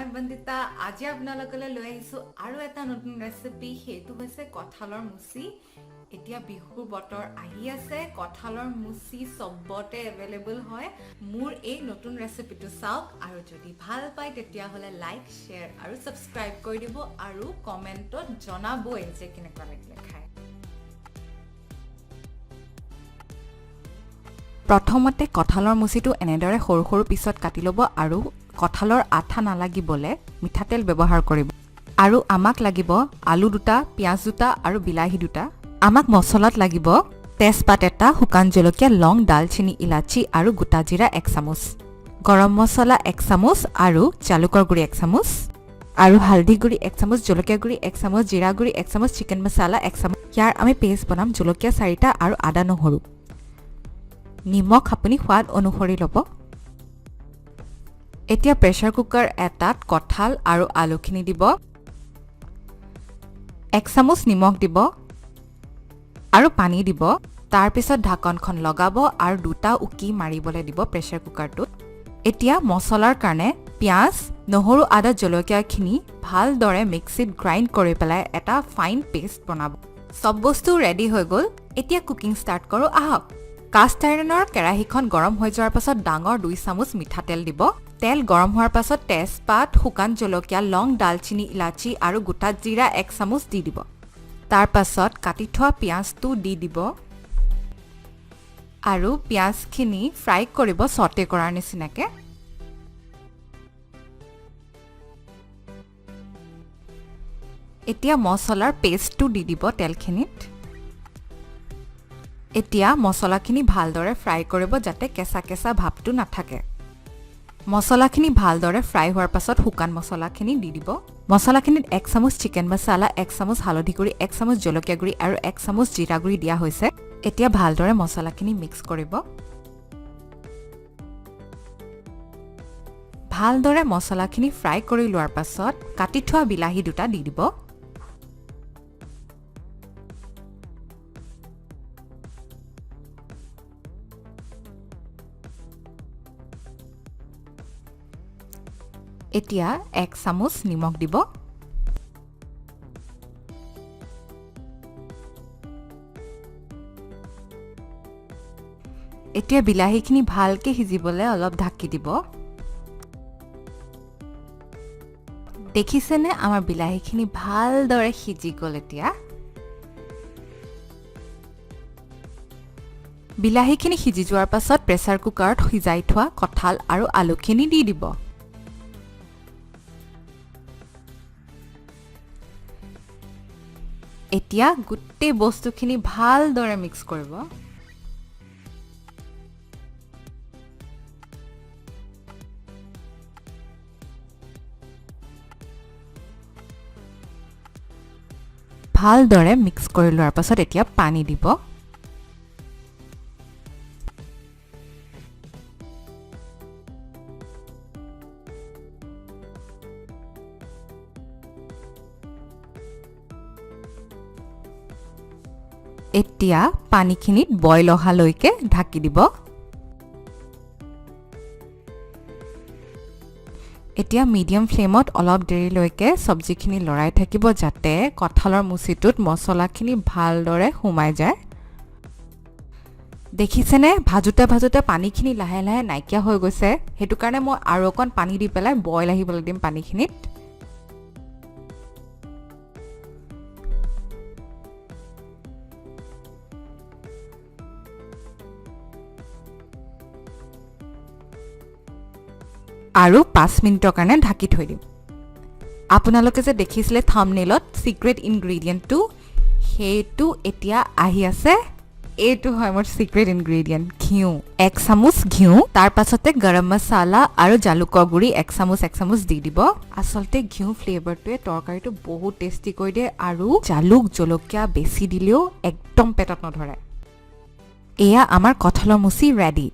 মই বন্দিতা আজি আপোনালোকলৈ লৈ আহিছো আৰু এটা নতুন ৰেচিপি হেতু হৈছে কঁঠালৰ মুচি এতিয়া বিহুৰ বতৰ আহি আছে কঁঠালৰ মুচি সবতে अवेलेबल হয় মোৰ এই নতুন ৰেচিপিটো চাওক আৰু যদি ভাল পায় তেতিয়া হলে লাইক শেয়াৰ আৰু সাবস্ক্ৰাইব কৰি দিব আৰু কমেন্টত জনাবই যে কেনেকুৱা লাগিলে খাই প্ৰথমতে কঁঠালৰ মুচিটো এনেদৰে সৰু সৰু পিছত কাটি লব আৰু কঁঠালৰ আঠা নালাগিবলে মিঠাতেল ব্যৱহাৰ কৰিব আৰু আমাক লাগিব আলু দুটা পিয়াজ দুটা আৰু বিলাহী দুটা আমাক মছলাত লাগিব তেজপাত এটা শুকান জলকীয়া লং দালচিনি ইলাচি আৰু গোটা জিৰা 1 চামুচ গৰম মছলা 1 চামুচ আৰু জালুকৰ গুৰি 1 চামুচ আৰু হালধি গুৰি 1 চামুচ জলকীয়া গুৰি 1 চামুচ জিৰা গুৰি 1 চামুচ চিকেন মছলা 1 চামুচ ইয়াৰ আমি পেষ্ট বনাম জলকীয়া 4টা আৰু আদা নহৰু নিমখ আপুনি সোৱাদ অনুসৰি লব এতিয়া প্ৰেছাৰ কুকাৰ এটাত কঁঠাল আৰু আলুখিনি দিব 1 চামুচ নিমখ দিব আৰু পানী দিব তাৰ পিছত ঢাকনখন লগাব আৰু দুটা উকি মাৰিবলৈ দিব প্ৰেছাৰ কুকাৰটোত এতিয়া মছলাৰ কাৰণে পিয়াজ নহৰু আদা জলকীয়াখিনি ভালদৰে মিক্সিত গ্ৰাইণ্ড কৰি পেলাই এটা ফাইন পেষ্ট বনাব সব বস্তু ৰেডি হৈ গল এতিয়া কুকিং ষ্টাৰ্ট কৰো আহক কাষ্ট আইৰণৰ কেৰাহীখন গৰম হৈ যোৱাৰ পাছত ডাঙৰ 2 চামুচ মিঠাতেল দিব তেল গৰম হোৱাৰ পাছত তেজপাত শুকান জলকীয়া লং দালচিনি ইলাচি আৰু গোটা জিৰা 1 চামুচ দি দিব তাৰ পাছত কাটি থোৱা পিয়াজটো দি দিব আৰু পিয়াজখিনি ফ্ৰাই কৰিব সটে কৰাৰ নিচিনাকে এতিয়া মছলাৰ পেষ্টটো দি দিব তেলখিনিত এতিয়া মছলাখিনি ভালদৰে ফ্ৰাই কৰিব যাতে কেঁচা কেঁচা ভাৱটো নাথাকে মছলাখিনি ভালদৰে ফ্ৰাই হোৱাৰ পাছত শুকান মছলাখিনি দি দিব মছলাখিনিত 1 চামুচ চিকেন মছলা 1 চামুচ হালধি গুৰি 1 চামুচ জলকীয়া গুৰি আৰু 1 চামুচ জিৰা গুৰি দিয়া হৈছে এতিয়া ভালদৰে মছলাখিনি মিক্স কৰিব ভালদৰে মছলাখিনি ফ্ৰাই কৰি লোৱাৰ পাছত কাটি থোৱা বিলাহী দুটা দি দিব এতিয়া 1 চামুচ নিমখ দিব এতিয়া বিলাহীখিনি ভালকে সিজিবলৈ অলপ ঢাকি দিব দেখিছেনে আমাৰ বিলাহীখিনি ভালদৰে সিজি গল এতিয়া বিলাহীখিনি সিজি যোৱাৰ পাছত প্ৰেছাৰ কুকাৰত সিজাই থোৱা কঁঠাল আৰু আলুখিনি দি দিব এতিয়া গোটেই বস্তুখিনি ভালদৰে মিক্স কৰিব ভালদৰে মিক্স কৰি লোৱাৰ পাছত এতিয়া পানী দিব এতিয়া পানীখিনিত বইল অহালৈকে ঢাকি দিব এতিয়া মিডিয়াম ফ্লেমত অলপ দেৰিলৈকে সবজিখিনি লৰাই থাকিব যাতে কঁঠালৰ মুচিটোত মছলাখিনি ভালদৰে সোমাই যায় দেখিছেনে ভাজুতে ভাজুতে পানীখিনি লাহে লাহে নাইকিয়া হৈ গৈছে হেতু কাৰণে মই আৰু অকণ পানী দি পেলাই বইল আহিবলৈ দিম পানীখিনিত আৰু 5 মিনিটৰ কাৰণে ঢাকি থৈ দিম আপোনালোকে যে দেখিছিলে থাম্বনেইলত সিক্ৰেট ইনগ্ৰেডিয়েন্টটো হেতু এতিয়া আহি আছে এটো হয় মোৰ সিক্ৰেট ইনগ্ৰেডিয়েন্ট ঘিউ 1 চামুচ ঘিউ তাৰ পাছতে গৰম মছলা আৰু জালুকৰ গুৰি 1 চামুচ দি দিব আসলতে ঘিউ ফ্লেভাৰটোৱে তৰকাৰীটো বহুত টেষ্টি কৰি দিয়ে আৰু জালুক জলকীয়া বেছি দিলেও একদম পেটত নধৰে এয়া আমাৰ কঁঠালৰ মুচি ৰেডি